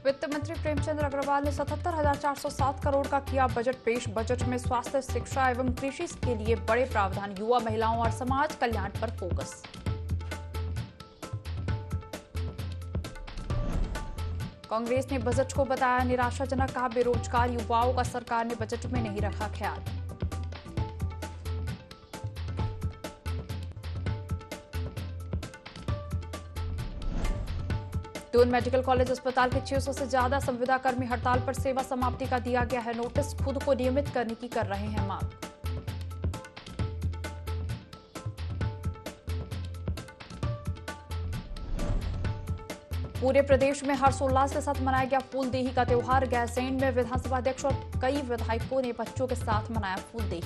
वित्त मंत्री प्रेमचंद अग्रवाल ने 77,407 करोड़ का किया बजट पेश। बजट में स्वास्थ्य, शिक्षा एवं कृषि के लिए बड़े प्रावधान, युवा, महिलाओं और समाज कल्याण पर फोकस। कांग्रेस ने बजट को बताया निराशाजनक, कहा बेरोजगार युवाओं का सरकार ने बजट में नहीं रखा ख्याल। दून मेडिकल कॉलेज अस्पताल के 600 से ज्यादा संविदा कर्मी हड़ताल पर, सेवा समाप्ति का दिया गया है नोटिस, खुद को नियमित करने की कर रहे हैं मांग। पूरे प्रदेश में हर्षोल्लास के साथ मनाया गया फूलदेही का त्योहार। गैरसैंण में विधानसभा अध्यक्ष और कई विधायकों ने बच्चों के साथ मनाया फूलदेही।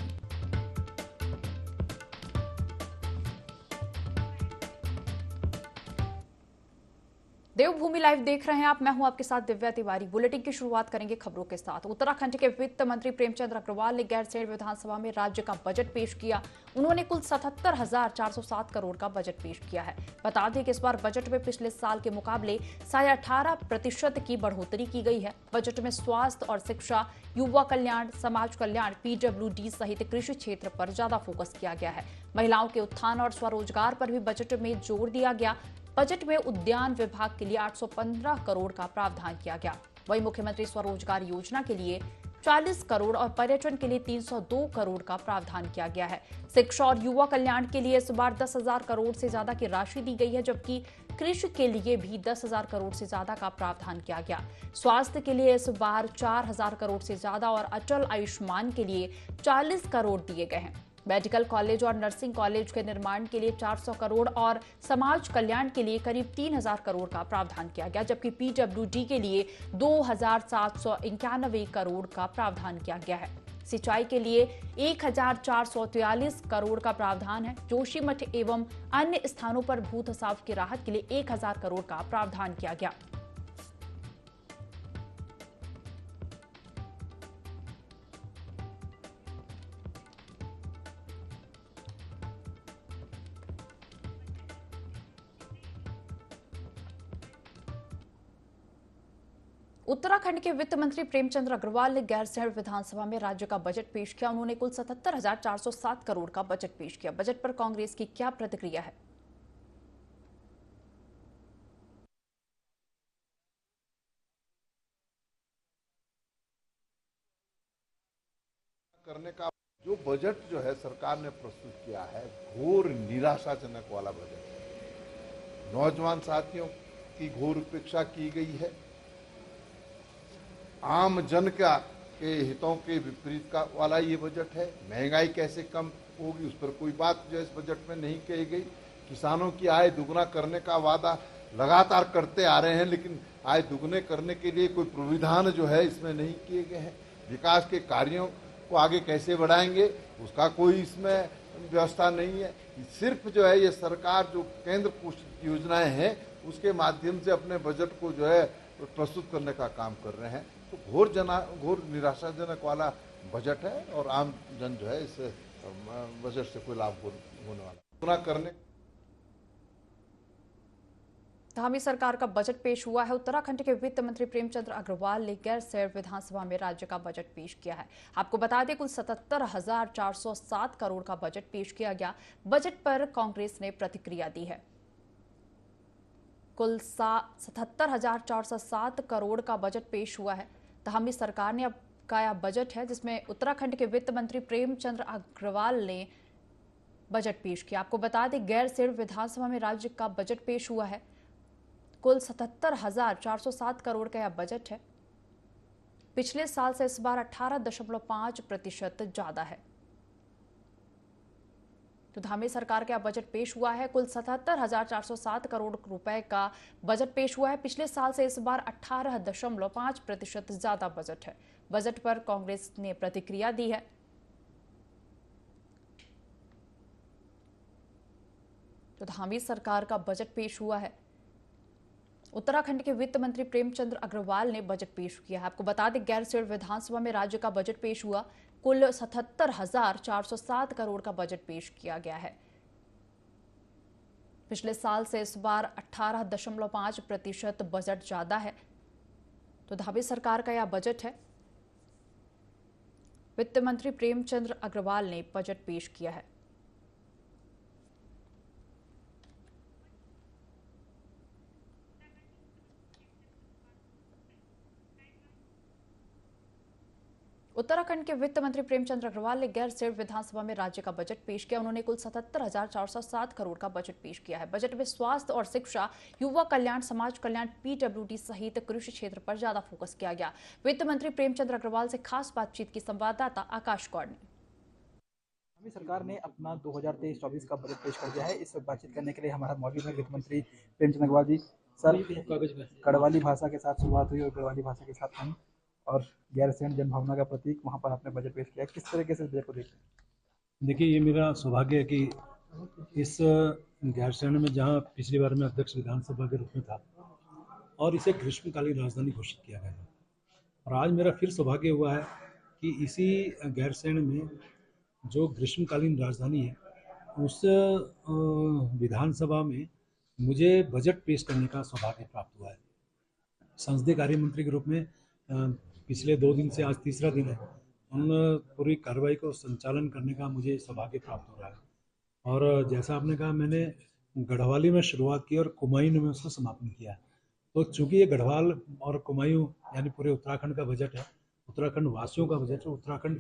देवभूमि लाइव देख रहे हैं आप, मैं हूं आपके साथ दिव्या तिवारी। बुलेटिन की शुरुआत करेंगे खबरों के साथ। उत्तराखंड के वित्त मंत्री प्रेमचंद अग्रवाल ने गैरसैंण विधानसभा में राज्य का बजट पेश किया। उन्होंने कुल 77,407 करोड़ का बजट पेश किया है। बता दें कि इस बार बजट में पिछले साल के मुकाबले 18.5% की बढ़ोतरी की गई है। बजट में स्वास्थ्य और शिक्षा, युवा कल्याण, समाज कल्याण, PWD सहित कृषि क्षेत्र पर ज्यादा फोकस किया गया है। महिलाओं के उत्थान और स्वरोजगार पर भी बजट में जोर दिया गया। बजट में उद्यान विभाग के लिए 815 करोड़ का प्रावधान किया गया। वहीं मुख्यमंत्री स्वरोजगार योजना के लिए 40 करोड़ और पर्यटन के लिए 302 करोड़ का प्रावधान किया गया है। शिक्षा और युवा कल्याण के लिए इस बार 10,000 करोड़ से ज्यादा की राशि दी गई है, जबकि कृषि के लिए भी 10,000 करोड़ से ज्यादा का प्रावधान किया गया। स्वास्थ्य के लिए इस बार 4,000 करोड़ से ज्यादा और अटल आयुष्मान के लिए 40 करोड़ दिए गए हैं। मेडिकल कॉलेज और नर्सिंग कॉलेज के निर्माण के लिए 400 करोड़ और समाज कल्याण के लिए करीब 3,000 करोड़ का प्रावधान किया गया, जबकि PWD के लिए 2,791 करोड़ का प्रावधान किया गया है। सिंचाई के लिए 1,443 करोड़ का प्रावधान है। जोशीमठ एवं अन्य स्थानों पर भू धसाव की राहत के लिए 1,000 करोड़ का प्रावधान किया गया। उत्तराखंड के वित्त मंत्री प्रेमचंद अग्रवाल ने गैरसैंण विधानसभा में राज्य का बजट पेश किया। उन्होंने कुल 77,407 करोड़ का बजट पेश किया। बजट पर कांग्रेस की क्या प्रतिक्रिया है? करने का जो बजट जो है सरकार ने प्रस्तुत किया है, घोर निराशाजनक वाला बजट है। नौजवान साथियों की घोर उपेक्षा की गई है। आम जन के हितों के विपरीत का वाला ये बजट है। महंगाई कैसे कम होगी उस पर कोई बात जो है इस बजट में नहीं कही गई। किसानों की आय दुगना करने का वादा लगातार करते आ रहे हैं, लेकिन आय दुगने करने के लिए कोई प्राविधान जो है इसमें नहीं किए गए हैं। विकास के कार्यों को आगे कैसे बढ़ाएंगे उसका कोई इसमें व्यवस्था नहीं है। सिर्फ जो है ये सरकार जो केंद्र पोषित योजनाएं हैं उसके माध्यम से अपने बजट को जो है प्रस्तुत करने का काम कर रहे हैं। तो घोर निराशाजनक वाला बजट है और आम जन जो है इस बजट से कोई लाभ होने वाला पूरा करने। धामी सरकार का बजट पेश हुआ है। उत्तराखंड के वित्त मंत्री प्रेमचंद अग्रवाल ने गैरसैंण विधानसभा में राज्य का बजट पेश किया है। आपको बता दें कुल 77,407 करोड़ का बजट पेश किया गया। बजट पर कांग्रेस ने प्रतिक्रिया दी है। कुल 77,407 करोड़ का बजट पेश हुआ है। धामी सरकार ने अब का बजट है जिसमें उत्तराखंड के वित्त मंत्री प्रेमचंद अग्रवाल ने बजट पेश किया। आपको बता दें गैरसैंण विधानसभा में राज्य का बजट पेश हुआ है। कुल 77,407 करोड़ का यह बजट है। पिछले साल से इस बार 18.5% ज्यादा है। तो धामी सरकार का बजट पेश हुआ है। कुल 77,407 करोड़ रुपए का बजट पेश हुआ है। पिछले साल से इस बार 18.5% ज्यादा बजट है। बजट पर कांग्रेस ने प्रतिक्रिया दी है। तो धामी सरकार का बजट पेश हुआ है। उत्तराखंड के वित्त मंत्री प्रेमचंद अग्रवाल ने बजट पेश किया है। आपको बता दें, गैरसैंण विधानसभा में राज्य का बजट पेश हुआ। कुल 77,407 करोड़ का बजट पेश किया गया है। पिछले साल से इस बार 18.5% बजट ज्यादा है। तो धामी सरकार का यह बजट है। वित्त मंत्री प्रेमचंद अग्रवाल ने बजट पेश किया है। उत्तराखंड के वित्त मंत्री प्रेमचंद अग्रवाल ने गैरसैंण विधानसभा में राज्य का बजट पेश किया। उन्होंने कुल 77,407 करोड़ का बजट पेश किया है। बजट में स्वास्थ्य और शिक्षा, युवा कल्याण, समाज कल्याण, पीडब्ल्यूडी सहित कृषि क्षेत्र पर ज्यादा फोकस किया गया। वित्त मंत्री प्रेमचंद अग्रवाल से खास बातचीत की संवाददाता आकाश कौर ने। सरकार ने अपना 2023-24 का बजट पेश कर दिया है। इस वक्त बातचीत करने के लिए हमारा मौजूद है वित्त मंत्री प्रेमचंद अग्रवाल जी। सर, गढ़वाली भाषा के साथ शुरुआत हुई और गढ़वाली भाषा के साथ हम और गैरसैंण जनभावना का प्रतीक, वहाँ पर आपने बजट पेश किया। किस तरीके से बजट को देखते हैं? देखिए, ये मेरा सौभाग्य है कि इस गैरसैंण में, जहाँ पिछली बार में अध्यक्ष विधानसभा के रूप में था और इसे ग्रीष्मकालीन राजधानी घोषित किया गया है, और आज मेरा फिर सौभाग्य हुआ है कि इसी गैरसैंण में जो ग्रीष्मकालीन राजधानी है, उस विधानसभा में मुझे बजट पेश करने का सौभाग्य प्राप्त हुआ है। संसदीय कार्य मंत्री के रूप में पिछले 2 दिन से आज तीसरा दिन है, उन पूरी कार्रवाई को संचालन करने का मुझे सौभाग्य प्राप्त हो रहा है। और जैसा आपने कहा, मैंने गढ़वाली में शुरुआत की और कुमायूं में उसको समापन किया। तो चूंकि ये गढ़वाल और कुमायूं यानी पूरे उत्तराखंड का बजट है, उत्तराखंड वासियों का बजट है, उत्तराखंड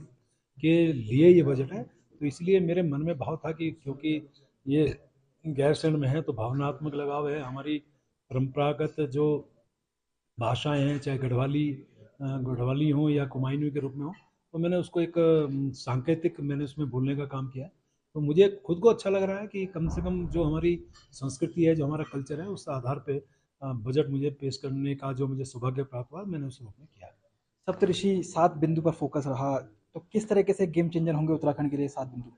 के लिए ये बजट है, तो इसलिए मेरे मन में भाव था कि क्योंकि ये गैरसैंण में है तो भावनात्मक लगाव है। हमारी परंपरागत जो भाषाएं हैं, चाहे गढ़वाली हो या कुमायूनी के रूप में हो, तो मैंने उसको एक सांकेतिक मैंने उसमें बोलने का काम किया। तो मुझे खुद को अच्छा लग रहा है कि कम से कम जो हमारी संस्कृति है, जो हमारा कल्चर है, उस आधार पे बजट मुझे पेश करने का जो मुझे सौभाग्य प्राप्त हुआ, मैंने उस रूप में किया। सप्तऋषि 7 बिंदु पर फोकस रहा, तो किस तरीके से गेम चेंजर होंगे उत्तराखंड के लिए 7 बिंदु?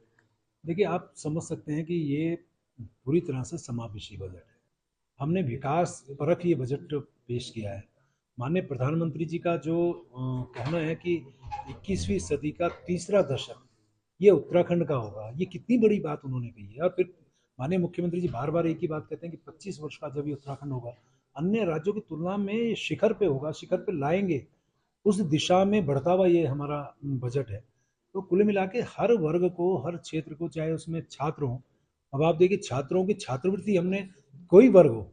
देखिए, आप समझ सकते हैं कि ये पूरी तरह से समावेशी बजट है। हमने विकास परख ये बजट पेश किया है। माननीय प्रधानमंत्री जी का जो कहना है कि 21वीं सदी का तीसरा दशक ये उत्तराखंड का होगा, ये कितनी बड़ी बात उन्होंने कही है। और फिर माननीय मुख्यमंत्री जी बार बार एक ही बात कहते हैं कि 25 वर्ष का जब ये उत्तराखंड होगा, अन्य राज्यों की तुलना में शिखर पे होगा, शिखर पे लाएंगे, उस दिशा में बढ़ता हुआ ये हमारा बजट है। तो कुल मिला के हर वर्ग को, हर क्षेत्र को, चाहे उसमें छात्र हों, अब आप देखिए छात्रों की छात्रवृत्ति हमने, कोई वर्ग हो,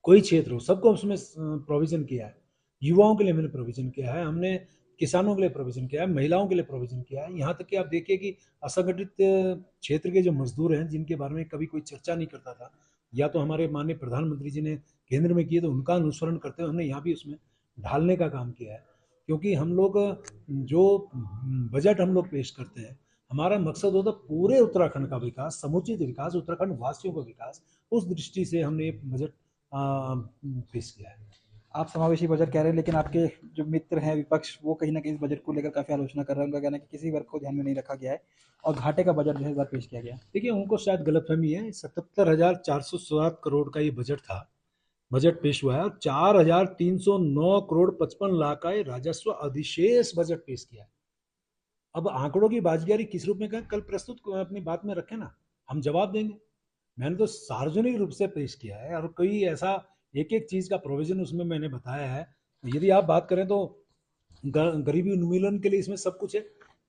कोई क्षेत्र हो, सबको उसमें प्रोविजन किया है। युवाओं के लिए मैंने प्रोविजन किया है, हमने किसानों के लिए प्रोविजन किया है, महिलाओं के लिए प्रोविजन किया है। यहाँ तक कि आप देखिए कि असंगठित क्षेत्र के जो मजदूर हैं, जिनके बारे में कभी कोई चर्चा नहीं करता था, या तो हमारे माननीय प्रधानमंत्री जी ने केंद्र में किए, तो उनका अनुसरण करते हुए हमने यहाँ भी उसमें ढालने का काम किया है। क्योंकि हम लोग जो बजट हम लोग पेश करते हैं, हमारा मकसद होता है पूरे उत्तराखंड का विकास, समुचित विकास, उत्तराखंड वासियों का विकास। उस दृष्टि से हमने ये बजट पेश किया है। आप समावेशी बजट कह रहे हैं, लेकिन आपके जो मित्र हैं विपक्ष, वो कहीं ना कहीं इस बजट को लेकर काफी आलोचना कर रहे हैं। उनका कहना है कि किसी वर्ग को ध्यान में नहीं रखा गया है और घाटे का बजट जो है इस बार पेश किया गया। देखिए, उनको शायद गलतफहमी है। 77,407 करोड़ का ये बजट था, बजट पेश हुआ है, और 4,309 करोड़ 55 लाख का राजस्व अधिशेष बजट पेश किया है। अब आंकड़ों की बाजीगारी किस रूप में करें, कल प्रस्तुत अपनी बात में रखें ना, हम जवाब देंगे। मैंने तो सार्वजनिक रूप से पेश किया है, और कोई ऐसा एक एक चीज का प्रोविजन उसमें मैंने बताया है। यदि आप बात करें तो गरीबी उन्मूलन के लिए इसमें सब कुछ है।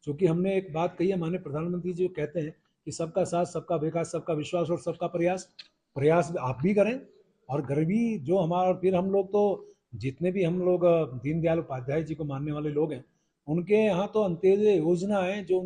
क्योंकि हमने एक बात कही है, माननीय प्रधानमंत्री जी कहते हैं कि सबका साथ, सबका विकास, सबका विश्वास और सबका प्रयास आप भी करें। और गरीबी जो हमारा, फिर हम लोग तो जितने भी हम लोग दीनदयाल उपाध्याय जी को मानने वाले लोग हैं, उनके यहाँ तो अंत्योदय योजना है, जो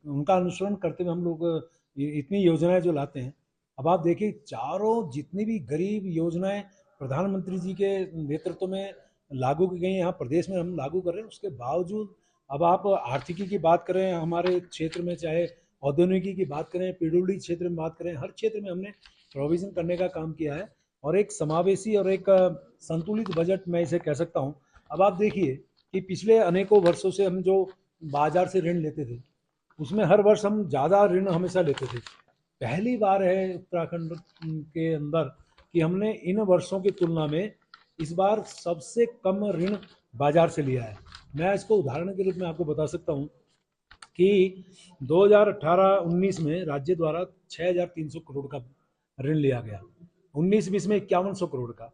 उनका अनुसरण करते हुए हम लोग इतनी योजनाएं जो लाते हैं। अब आप देखिए, चारों जितनी भी गरीब योजनाएं प्रधानमंत्री जी के नेतृत्व में लागू की गई, यहाँ प्रदेश में हम लागू कर रहे हैं। उसके बावजूद अब आप आर्थिकी की बात करें हमारे क्षेत्र में, चाहे औद्योगिकी की बात करें, पीडब्ल्यूडी क्षेत्र में बात करें, हर क्षेत्र में हमने प्रोविजन करने का काम किया है। और एक समावेशी और एक संतुलित बजट मैं इसे कह सकता हूँ। अब आप देखिए कि पिछले अनेकों वर्षों से हम जो बाजार से ऋण लेते थे, उसमें हर वर्ष हम ज़्यादा ऋण हमेशा लेते थे। पहली बार है उत्तराखंड के अंदर कि कि हमने इन वर्षों की तुलना में इस बार सबसे कम ऋण बाजार से लिया है। मैं इसको उदाहरण के रूप में आपको बता सकता हूं कि 2018-19 में राज्य द्वारा 6,300 करोड़ का ऋण लिया गया, 19-20 में 5,100 करोड़ का,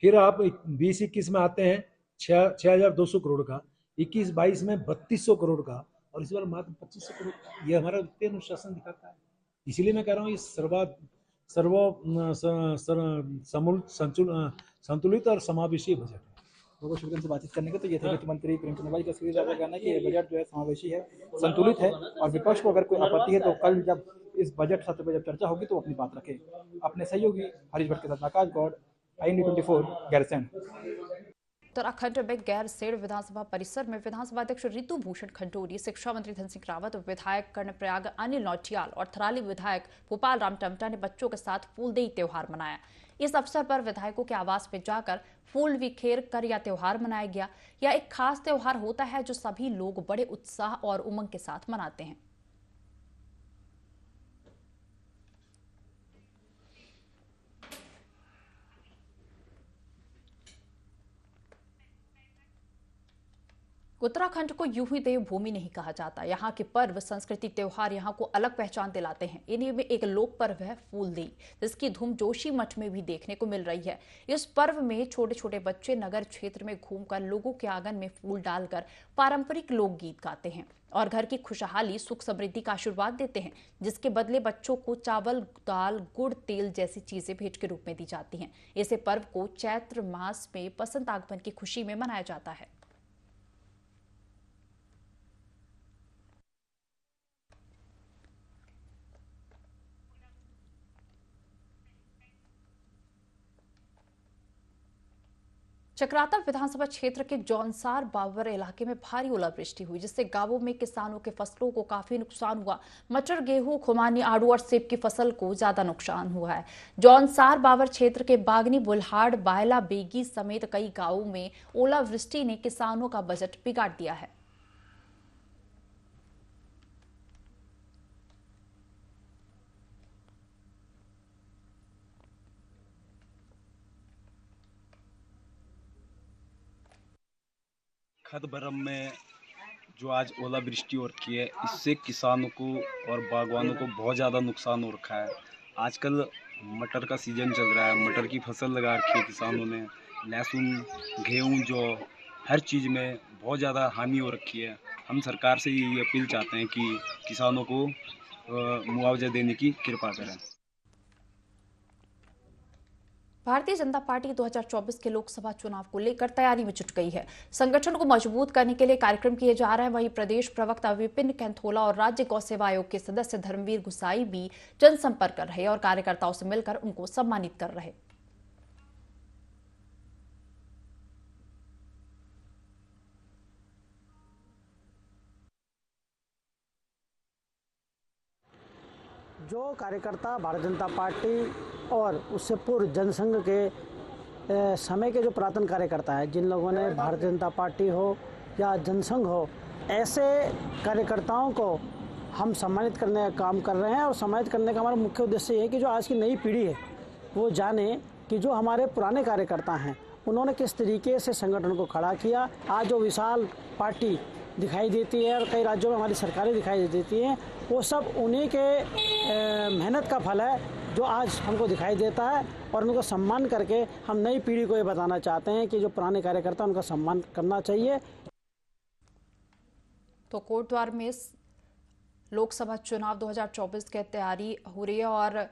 फिर आप 20-21 में आते हैं 6,200 करोड़ का, 21-22 में 3,200 करोड़ का, और इस बार मात्र 2,500 करोड़ का। ये हमारा वित्तीय अनुशासन दिखाता है। इसीलिए मैं कह रहा हूँ ये संतुलित और समावेशी बजट है। बहुत शुक्रिया से बातचीत करने के। तो ये थे वित्त मंत्री प्रेमचंद अग्रवाल का सीधे आपका कहना है कि ये बजट जो है समावेशी है, संतुलित है, और विपक्ष को अगर कोई आपत्ति है तो कल जब इस बजट सत्र पर जब चर्चा होगी तो अपनी बात रखे। अपने सहयोगी हरीश भट्ट के साथ आकाश गौड़, IND24 गैरसैंण। उत्तराखंड में गैरसैंण विधानसभा परिसर में विधानसभा अध्यक्ष रितु भूषण खंडूरी, शिक्षा मंत्री धन सिंह रावत, विधायक कर्णप्रयाग अनिल नौटियाल और थराली विधायक भोपाल राम टमटा ने बच्चों के साथ फूलदेई त्योहार मनाया। इस अवसर पर विधायकों के आवास में जाकर फूल बिखेर कर यह त्योहार मनाया गया। यह एक खास त्योहार होता है जो सभी लोग बड़े उत्साह और उमंग के साथ मनाते हैं। उत्तराखंड को यूं ही देवभूमि नहीं कहा जाता। यहाँ के पर्व, संस्कृति, त्योहार यहाँ को अलग पहचान दिलाते हैं। इन्हीं में एक लोक पर्व है फूलदेई, जिसकी धूम जोशी मठ में भी देखने को मिल रही है। इस पर्व में छोटे छोटे बच्चे नगर क्षेत्र में घूमकर लोगों के आंगन में फूल डालकर पारंपरिक लोकगीत गाते हैं और घर की खुशहाली, सुख समृद्धि का आशीर्वाद देते हैं, जिसके बदले बच्चों को चावल, दाल, गुड़, तेल जैसी चीजें भेंट के रूप में दी जाती हैं। इसे पर्व को चैत्र मास में बसंत आगमन की खुशी में मनाया जाता है। चक्राता विधानसभा क्षेत्र के जौनसार बावर इलाके में भारी ओलावृष्टि हुई, जिससे गांवों में किसानों के फसलों को काफी नुकसान हुआ। मटर, गेहूं, खुमानी, आड़ू और सेब की फसल को ज्यादा नुकसान हुआ है। जौनसार बावर क्षेत्र के बागनी, बुल्हाड़, बायला, बेगी समेत कई गांवों में ओलावृष्टि ने किसानों का बजट बिगाड़ दिया है। खदबरम में जो आज ओलावृष्टि हो रखी है, इससे किसानों को और बागवानों को बहुत ज़्यादा नुकसान हो रखा है। आजकल मटर का सीज़न चल रहा है, मटर की फसल लगा रखी है किसानों ने, लहसुन, गेहूं, जो हर चीज़ में बहुत ज़्यादा हानि हो रखी है। हम सरकार से ये अपील चाहते हैं कि किसानों को मुआवजा देने की कृपा करें। भारतीय जनता पार्टी 2024 के लोकसभा चुनाव को लेकर तैयारी में जुट गई है। संगठन को मजबूत करने के लिए कार्यक्रम किए जा रहे हैं। वहीं प्रदेश प्रवक्ता विपिन कैंथोला और राज्य गौ सेवा आयोग के सदस्य धर्मवीर गुसाई भी जनसंपर्क कर रहे और कार्यकर्ताओं से मिलकर उनको सम्मानित कर रहे। जो कार्यकर्ता भारतीय जनता पार्टी और उससे पूर्व जनसंघ के समय के जो पुरातन कार्यकर्ता हैं, जिन लोगों ने भारतीय जनता पार्टी हो या जनसंघ हो, ऐसे कार्यकर्ताओं को हम सम्मानित करने का काम कर रहे हैं। और सम्मानित करने का हमारा मुख्य उद्देश्य ये है कि जो आज की नई पीढ़ी है वो जाने कि जो हमारे पुराने कार्यकर्ता हैं उन्होंने किस तरीके से संगठन को खड़ा किया। आज जो विशाल पार्टी दिखाई देती है और कई राज्यों में हमारी सरकारें दिखाई देती हैं, वो सब उन्हीं के मेहनत का फल है जो आज हमको दिखाई देता है। और उनको सम्मान करके हम नई पीढ़ी को ये बताना चाहते हैं कि जो पुराने कार्यकर्ता उनका सम्मान करना चाहिए। तो कोटद्वार में लोकसभा चुनाव 2024 की तैयारी हो रही है और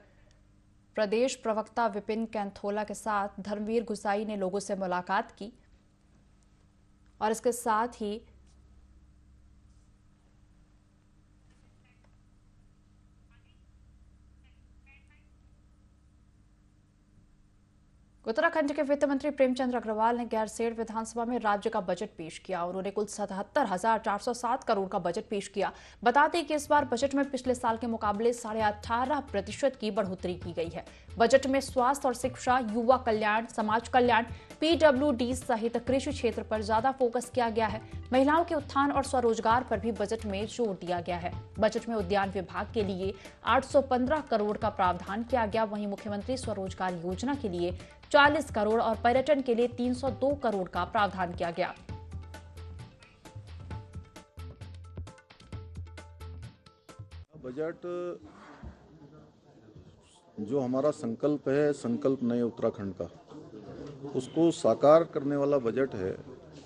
प्रदेश प्रवक्ता विपिन कैंथोला के साथ धर्मवीर गुसाई ने लोगों से मुलाकात की और इसके साथ ही उत्तराखंड के वित्त मंत्री प्रेमचंद अग्रवाल ने गैरसैंण विधानसभा में राज्य का बजट पेश किया। उन्होंने कुल 77,407 करोड़ का बजट पेश किया। बता दें कि इस बार बजट में पिछले साल के मुकाबले 18.5% की बढ़ोतरी की गई है। बजट में स्वास्थ्य और शिक्षा, युवा कल्याण, समाज कल्याण, PWD सहित कृषि क्षेत्र पर ज्यादा फोकस किया गया है। महिलाओं के उत्थान और स्वरोजगार पर भी बजट में जोर दिया गया है। बजट में उद्यान विभाग के लिए 815 करोड़ का प्रावधान किया गया। वहीं मुख्यमंत्री स्वरोजगार योजना के लिए 40 करोड़ और पर्यटन के लिए 302 करोड़ का प्रावधान किया गया। बजट जो हमारा संकल्प है, संकल्प नए उत्तराखंड का, उसको साकार करने वाला बजट है।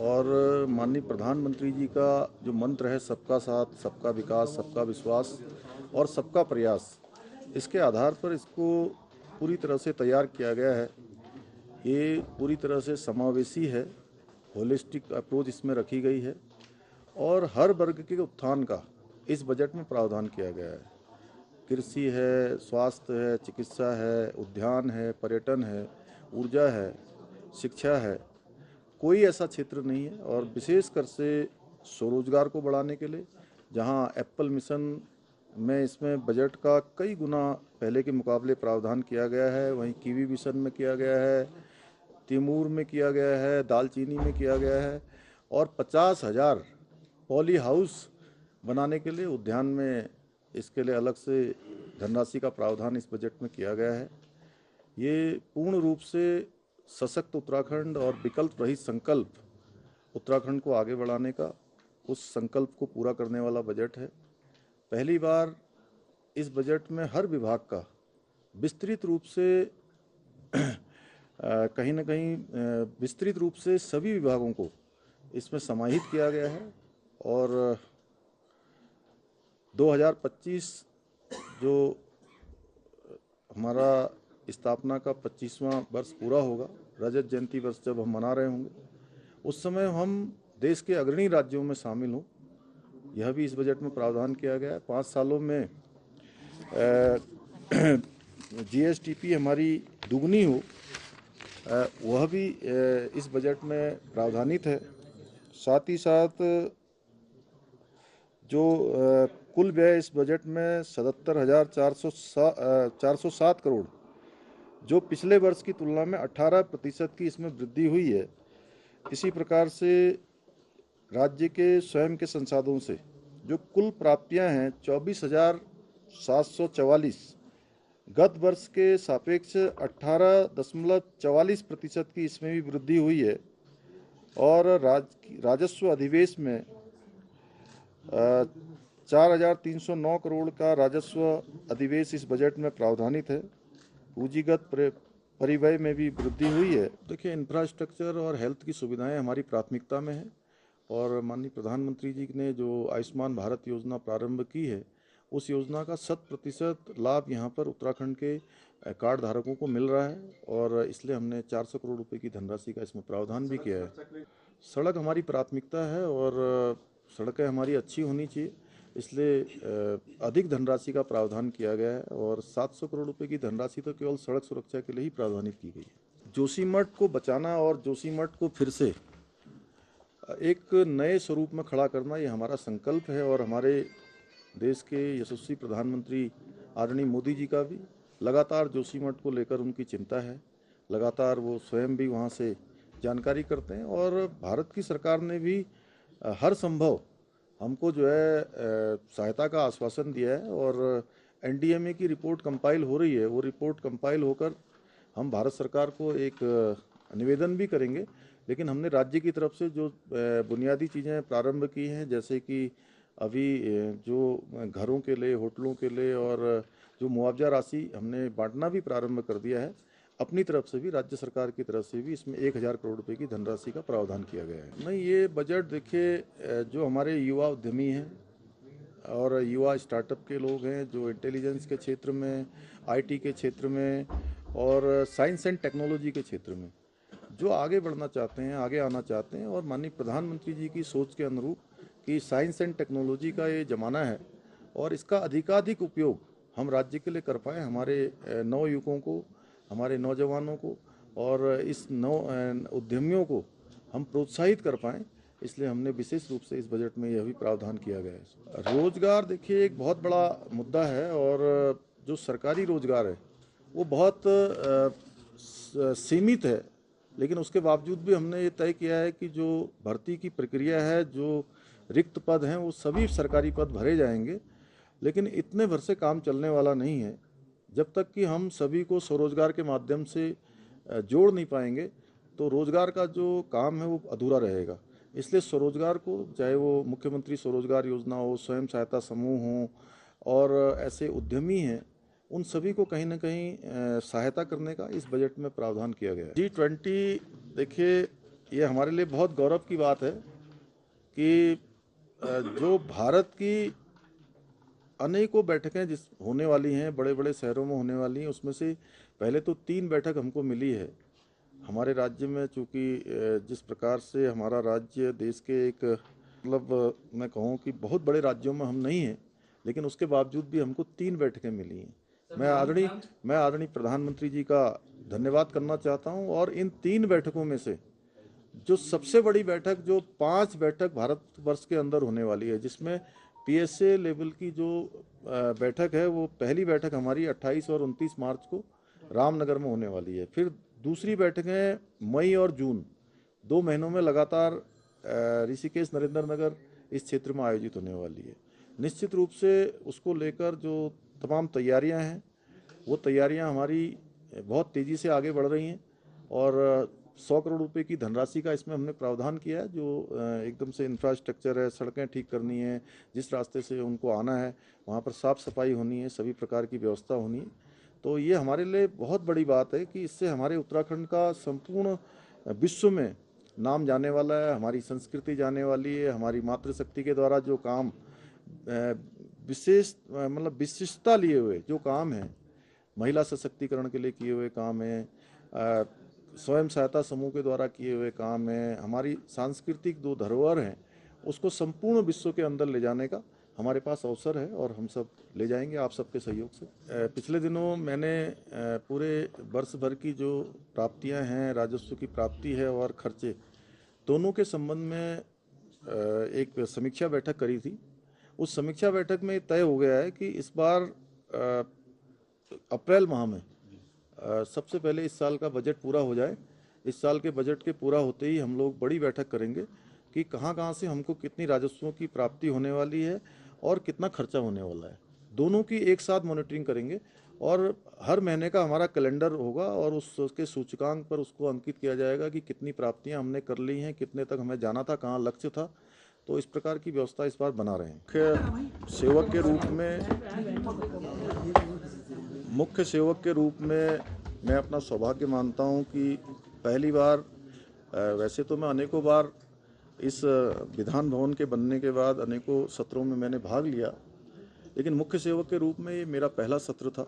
और माननीय प्रधानमंत्री जी का जो मंत्र है, सबका साथ, सबका विकास, सबका विश्वास और सबका प्रयास, इसके आधार पर इसको पूरी तरह से तैयार किया गया है। ये पूरी तरह से समावेशी है, होलिस्टिक अप्रोच इसमें रखी गई है और हर वर्ग के उत्थान का इस बजट में प्रावधान किया गया है। कृषि है, स्वास्थ्य है, चिकित्सा है, उद्यान है, पर्यटन है, ऊर्जा है, शिक्षा है, कोई ऐसा क्षेत्र नहीं है। और विशेषकर से स्वरोजगार को बढ़ाने के लिए, जहां एप्पल मिशन में इसमें बजट का कई गुना पहले के मुकाबले प्रावधान किया गया है, वहीं कीवी मिशन में किया गया है, तिमूर में किया गया है, दालचीनी में किया गया है और 50,000 पॉली हाउस बनाने के लिए उद्यान में इसके लिए अलग से धनराशि का प्रावधान इस बजट में किया गया है। ये पूर्ण रूप से सशक्त उत्तराखंड और विकल्प रहित संकल्प उत्तराखंड को आगे बढ़ाने का, उस संकल्प को पूरा करने वाला बजट है। पहली बार इस बजट में हर विभाग का विस्तृत रूप से कहीं न कहीं विस्तृत रूप से सभी विभागों को इसमें समाहित किया गया है। और 2025 जो हमारा स्थापना का 25वां वर्ष पूरा होगा, रजत जयंती वर्ष जब हम मना रहे होंगे, उस समय हम देश के अग्रणी राज्यों में शामिल हों, यह भी इस बजट में प्रावधान किया गया है। 5 सालों में GSDP हमारी दुगनी हो, वह भी इस बजट में प्रावधानित है। साथ ही साथ जो कुल व्यय इस बजट में 77,407 करोड़, जो पिछले वर्ष की तुलना में 18% की इसमें वृद्धि हुई है। इसी प्रकार से राज्य के स्वयं के संसाधनों से जो कुल प्राप्तियां हैं 24,744, गत वर्ष के सापेक्ष 18.44% की इसमें भी वृद्धि हुई है। और राजस्व अधिवेश में 4,309 करोड़ का राजस्व अधिवेश इस बजट में प्रावधानित है। पूंजीगत परिव्यय में भी वृद्धि हुई है। देखिए, इंफ्रास्ट्रक्चर और हेल्थ की सुविधाएं हमारी प्राथमिकता में है और माननीय प्रधानमंत्री जी ने जो आयुष्मान भारत योजना प्रारंभ की है, उस योजना का 100% लाभ यहाँ पर उत्तराखंड के कार्ड धारकों को मिल रहा है और इसलिए हमने 400 करोड़ रुपए की धनराशि का इसमें प्रावधान भी किया है। सड़क हमारी प्राथमिकता है और सड़कें हमारी अच्छी होनी चाहिए, इसलिए अधिक धनराशि का प्रावधान किया गया है और 700 करोड़ रुपए की धनराशि तो केवल सड़क सुरक्षा के लिए ही प्रावधानित की गई है। जोशीमठ को बचाना और जोशीमठ को फिर से एक नए स्वरूप में खड़ा करना, ये हमारा संकल्प है और हमारे देश के यशस्वी प्रधानमंत्री आदरणीय मोदी जी का भी लगातार जोशीमठ को लेकर उनकी चिंता है। लगातार वो स्वयं भी वहाँ से जानकारी करते हैं और भारत की सरकार ने भी हर संभव हमको जो है सहायता का आश्वासन दिया है और NDMA की रिपोर्ट कंपाइल हो रही है। वो रिपोर्ट कंपाइल होकर हम भारत सरकार को एक निवेदन भी करेंगे, लेकिन हमने राज्य की तरफ से जो बुनियादी चीज़ें प्रारंभ की हैं, जैसे कि अभी जो घरों के लिए, होटलों के लिए और जो मुआवजा राशि हमने बांटना भी प्रारंभ कर दिया है। अपनी तरफ से भी, राज्य सरकार की तरफ से भी इसमें 1,000 करोड़ रुपए की धनराशि का प्रावधान किया गया है। नहीं, ये बजट देखिए, जो हमारे युवा उद्यमी हैं और युवा स्टार्टअप के लोग हैं, जो इंटेलिजेंस के क्षेत्र में, IT के क्षेत्र में और साइंस एंड टेक्नोलॉजी के क्षेत्र में जो आगे बढ़ना चाहते हैं, आगे आना चाहते हैं और माननीय प्रधानमंत्री जी की सोच के अनुरूप कि साइंस एंड टेक्नोलॉजी का ये ज़माना है और इसका अधिकाधिक उपयोग हम राज्य के लिए कर पाएँ, हमारे नवयुवकों को, हमारे नौजवानों को और इस उद्यमियों को हम प्रोत्साहित कर पाएँ, इसलिए हमने विशेष रूप से इस बजट में यह भी प्रावधान किया गया है। रोजगार देखिए एक बहुत बड़ा मुद्दा है और जो सरकारी रोजगार है वो बहुत सीमित है, लेकिन उसके बावजूद भी हमने ये तय किया है कि जो भर्ती की प्रक्रिया है, जो रिक्त पद हैं वो सभी सरकारी पद भरे जाएंगे, लेकिन इतने भर से काम चलने वाला नहीं है। जब तक कि हम सभी को स्वरोजगार के माध्यम से जोड़ नहीं पाएंगे तो रोजगार का जो काम है वो अधूरा रहेगा। इसलिए स्वरोजगार को, चाहे वो मुख्यमंत्री स्वरोजगार योजना हो, स्वयं सहायता समूह हो और ऐसे उद्यमी हैं, उन सभी को कहीं ना कहीं सहायता करने का इस बजट में प्रावधान किया गया है। G20 देखिए ये हमारे लिए बहुत गौरव की बात है कि जो भारत की अनेकों बैठकें जिस होने वाली हैं, बड़े बड़े शहरों में होने वाली हैं, उसमें से पहले तो 3 बैठक हमको मिली है हमारे राज्य में। चूँकि जिस प्रकार से हमारा राज्य देश के एक मतलब मैं कहूँ कि बहुत बड़े राज्यों में हम नहीं हैं, लेकिन उसके बावजूद भी हमको 3 बैठकें मिली हैं। मैं आदरणीय प्रधानमंत्री जी का धन्यवाद करना चाहता हूं। और इन 3 बैठकों में से जो सबसे बड़ी बैठक, जो 5 बैठक भारतवर्ष के अंदर होने वाली है, जिसमें PSA लेवल की जो बैठक है, वो पहली बैठक हमारी 28 और 29 मार्च को रामनगर में होने वाली है। फिर दूसरी बैठकें मई और जून 2 महीनों में लगातार ऋषिकेश, नरेंद्र नगर इस क्षेत्र में आयोजित होने वाली है। निश्चित रूप से उसको लेकर जो तमाम तैयारियां हैं, वो तैयारियां हमारी बहुत तेज़ी से आगे बढ़ रही हैं और 100 करोड़ रुपए की धनराशि का इसमें हमने प्रावधान किया है, जो एकदम से इंफ्रास्ट्रक्चर है, सड़कें ठीक करनी है, जिस रास्ते से उनको आना है वहाँ पर साफ़ सफाई होनी है, सभी प्रकार की व्यवस्था होनी है। तो ये हमारे लिए बहुत बड़ी बात है कि इससे हमारे उत्तराखंड का संपूर्ण विश्व में नाम जाने वाला है, हमारी संस्कृति जाने वाली है, हमारी मातृशक्ति के द्वारा जो काम विशिष्टता लिए हुए जो काम है, महिला सशक्तिकरण के लिए किए हुए काम है, स्वयं सहायता समूह के द्वारा किए हुए काम है, हमारी सांस्कृतिक जो धरोहर हैं उसको संपूर्ण विश्व के अंदर ले जाने का हमारे पास अवसर है और हम सब ले जाएंगे आप सबके सहयोग से। पिछले दिनों मैंने पूरे वर्ष भर की जो प्राप्तियां हैं, राजस्व की प्राप्ति है और खर्चे दोनों के संबंध में एक समीक्षा बैठक करी थी। उस समीक्षा बैठक में तय हो गया है कि इस बार अप्रैल माह में सबसे पहले इस साल का बजट पूरा हो जाए। इस साल के बजट के पूरा होते ही हम लोग बड़ी बैठक करेंगे कि कहाँ से हमको कितनी राजस्वों की प्राप्ति होने वाली है और कितना खर्चा होने वाला है। दोनों की एक साथ मॉनिटरिंग करेंगे और हर महीने का हमारा कैलेंडर होगा और उसके सूचकांक पर उसको अंकित किया जाएगा कि कितनी प्राप्तियां हमने कर ली हैं, कितने तक हमें जाना था, कहाँ लक्ष्य था। तो इस प्रकार की व्यवस्था इस बार बना रहे हैं। मुख्य सेवक के रूप में मैं अपना सौभाग्य मानता हूं कि पहली बार, वैसे तो मैं अनेकों बार इस विधान भवन के बनने के बाद अनेकों सत्रों में मैंने भाग लिया, लेकिन मुख्य सेवक के रूप में ये मेरा पहला सत्र था।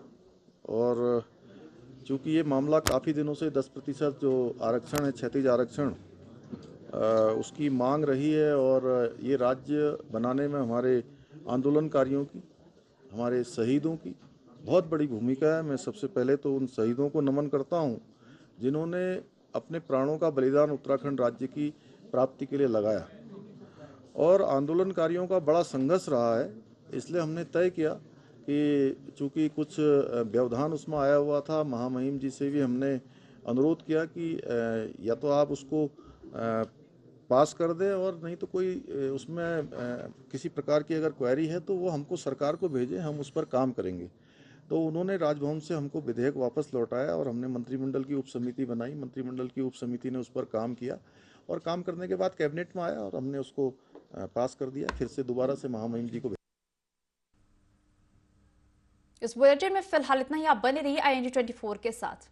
और चूँकि ये मामला काफ़ी दिनों से 10% जो आरक्षण है, क्षैतिज आरक्षण, उसकी मांग रही है और ये राज्य बनाने में हमारे आंदोलनकारियों की, हमारे शहीदों की बहुत बड़ी भूमिका है। मैं सबसे पहले तो उन शहीदों को नमन करता हूँ जिन्होंने अपने प्राणों का बलिदान उत्तराखंड राज्य की प्राप्ति के लिए लगाया और आंदोलनकारियों का बड़ा संघर्ष रहा है। इसलिए हमने तय किया कि चूँकि कुछ व्यवधान उसमें आया हुआ था, महामहिम जी से भी हमने अनुरोध किया कि या तो आप उसको पास कर दें और नहीं तो कोई उसमें किसी प्रकार की अगर क्वेरी है तो वो हमको सरकार को भेजें, हम उस पर काम करेंगे। तो उन्होंने राजभवन से हमको विधेयक वापस लौटाया और हमने मंत्रिमंडल की उप समिति बनाई। मंत्रिमंडल की उप समिति ने उस पर काम किया और काम करने के बाद कैबिनेट में आया और हमने उसको पास कर दिया। फिर से दोबारा से महामहिम जी को। इस बुलेटिन में फिलहाल इतना ही। आप बने रहिए ING 24 के साथ।